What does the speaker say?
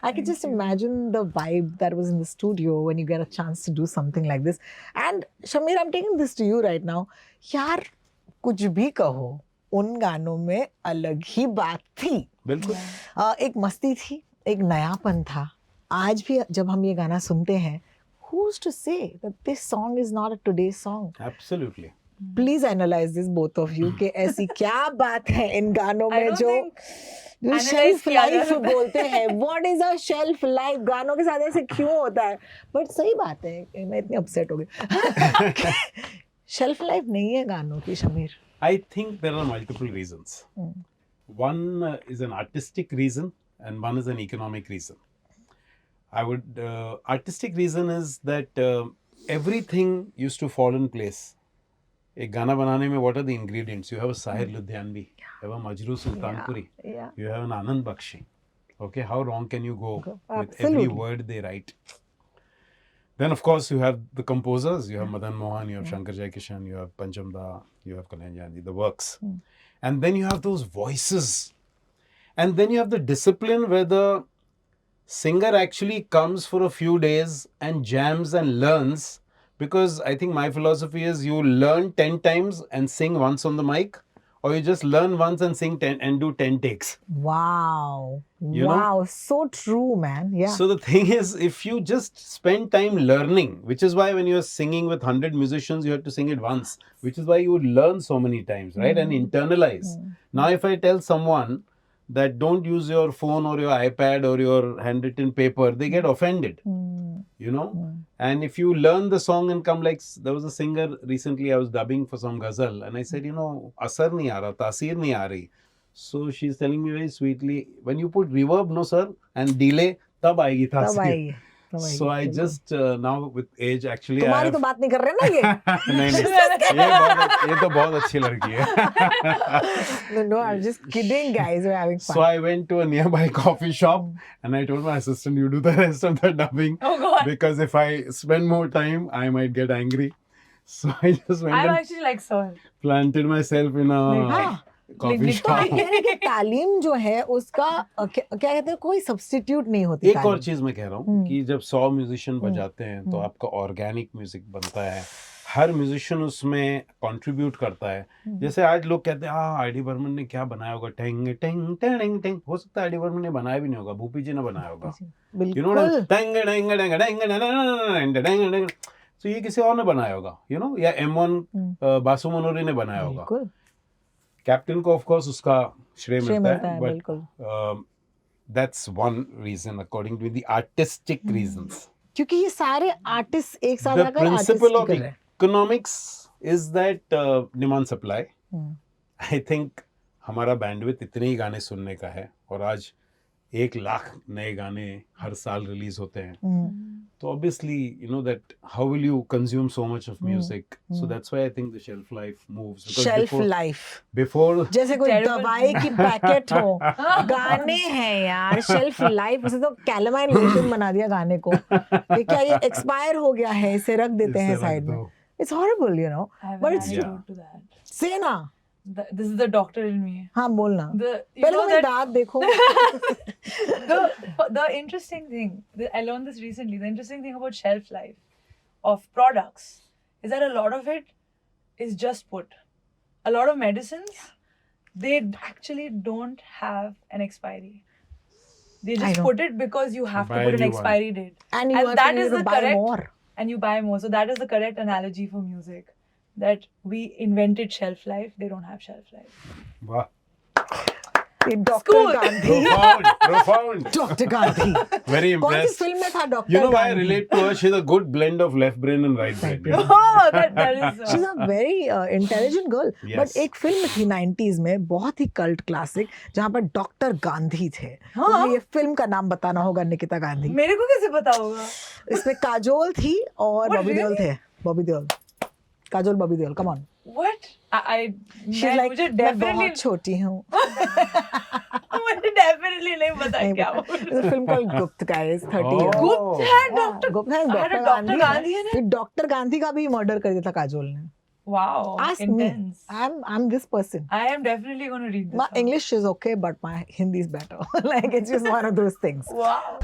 I can just imagine the vibe that was in the studio when you get a chance to do something like this. And Shamir, I'm taking this to you right now. यार कुछ भी कहो, उन गानों में अलग ही बात थी. बिल्कुल. एक मस्ती थी, एक नयापन था. आज भी जब हम ये गाना सुनते हैं, who's to say that this song is not a today's song? Absolutely. Please analyze this both of you कि ऐसी क्या बात है इन गानों में जो शेल्फ लाइफ बोलते हैं. What is a shelf life? गानों के साथ ऐसे क्यों होता है? But सही बात है, मैं इतनी अपसेट हो गई. शेल्फ लाइफ नहीं है गानों की, Shamir. I think there are multiple reasons. One is an artistic reason and one is an economic reason. Artistic reason is that everything used to fall in place. एक गाना बनाने में what are the ingredients? You have a Sahir Ludhianvi, you have a Majroo Sultanpuri, you have an Anand Bakshi. Okay, how wrong can you go with every word they write? Then of course you have the composers, you have Madan Mohan, you have Shankar Jaikishan, you have Pancham Da, you have Kalyanjani, the works. And then you have those voices. And then you have the discipline where the singer actually comes for a few days and jams and learns. Because I think my philosophy is you learn 10 times and sing once on the mic, or you just learn once and sing 10 and do 10 takes. Wow. You wow. So true, man. Yeah. So the thing is, if you just spend time learning, which is why when you're singing with 100 musicians, you have to sing it once, which is why you would learn so many times, right? And internalize. Now, if I tell someone that don't use your phone or your iPad or your handwritten paper, they get offended, you know. And if you learn the song and come like, there was a singer recently, I was dubbing for some ghazal and I said, you know, asar nahi aa raha, taseer nahi aa rahi. So she's telling me very sweetly, when you put reverb, no sir, and delay, tab aayegi taseer. So I just now with age actually तुम्हारी तो बात नहीं कर रहे ना ये. नहीं ये तो बहुत अच्छी लड़की है. No, I'm just kidding, guys. We're having fun. So I went to a nearby coffee shop and I told my assistant, you do the rest of the dubbing. Oh God. Because if I spend more time, I might get angry. So I just went I'm and actually like Sohan. planted myself in a coffee shop. यानी कि तालीम जो है उसका क्या कहते हैं, कोई सब्स्टिट्यूट नहीं होती. एक और चीज मैं कह रहा हूँ कि जब 100 म्यूजिशियन बजाते हैं तो आपका ऑर्गेनिक म्यूजिक बनता है. हर म्यूजिशियन उसमें कंट्रीब्यूट करता है. जैसे आज लोग कहते हैं आर.डी. बर्मन ने क्या बनाया होगा, टेंग टेंग टेंग टेंग. हो सकता है आर.डी. बर्मन ने बनाया भी नहीं होगा, भूपी जी ने बनाया होगा. You know, tang tang tang tang tang. तो ये किसी और ने बनाया होगा, यू नो, या M1 बासु मनोरी ने बनाया होगा. कैप्टन को ऑफ कोर्स उसका श्रेय मिलता है, but that's one reason according to the artistic reasons. क्योंकि ये सारे आर्टिस्ट एक साथ द आकर principal of artist economics is that demand supply. I think हमारा बैंडविड्थ इतने ही गाने सुनने का है और आज 1 लाख नए गाने हर साल रिलीज होते हैं. तो obviously you know that how will you consume so much of music? So that's why I think the shelf life moves. Shelf life Before जैसे कोई दवाई की पैकेट हो, गाने हैं यार. शेल्फ लाइफ, उसे तो कैलामाइन लोशन बना दिया गाने को. ये क्या, ये एक्सपायर हो गया है, इसे रख देते हैं साइड में. It's horrible, you know. I have But an it's anecdote to that. say ना. This is the doctor in me. हाँ बोलना. You पहले know मेरे that दांत देखो. the interesting thing, I learned this recently. The interesting thing about shelf life of products is that a lot of it is just put. A lot of medicines, they actually don't have an expiry. They I just know. put it because you have Buy to put a an new one. expiry date. And you have that to is the buy correct, more. and you buy more. So that is the correct analogy for music. That we invented shelf life. They don't have shelf life. wow, ये doctor School. Gandhi. profound. Doctor Gandhi. Very कौन सी impressed. Film में था doctor You know why I Gandhi? relate to her? She's a good blend of left brain and right brain. You know? Oh, that is. She's a very intelligent girl. Yes. But एक film थी 90s में, बहुत ही cult classic, जहाँ पर doctor Gandhi थे. हाँ. तुम्हें ये फिल्म का नाम बताना होगा, निकिता गांधी. मेरे को कैसे पता होगा? इसमें काजोल थी और What, बॉबी देओल really? थे. Bobby Deol, Kajol, Bobby Deol. Come on. What? She's मैं like, मुझे मैं definitely बहुत छोटी हूँ. मुझे definitely नहीं पता है क्या वो. It's a film called गुप्त, guys. 30 years. Oh. Gupt है डॉक्टर. गुप्त है, अरे डॉक्टर डॉक्टर गांधी गांधी है. है ना? फिर डॉक्टर गांधी का भी मर्डर कर दिया था काजोल ने. Wow. Ask intense. me. I'm this person. I am definitely going to read this. My out. English is okay, but my Hindi is better. Like it's just one of those things. Wow.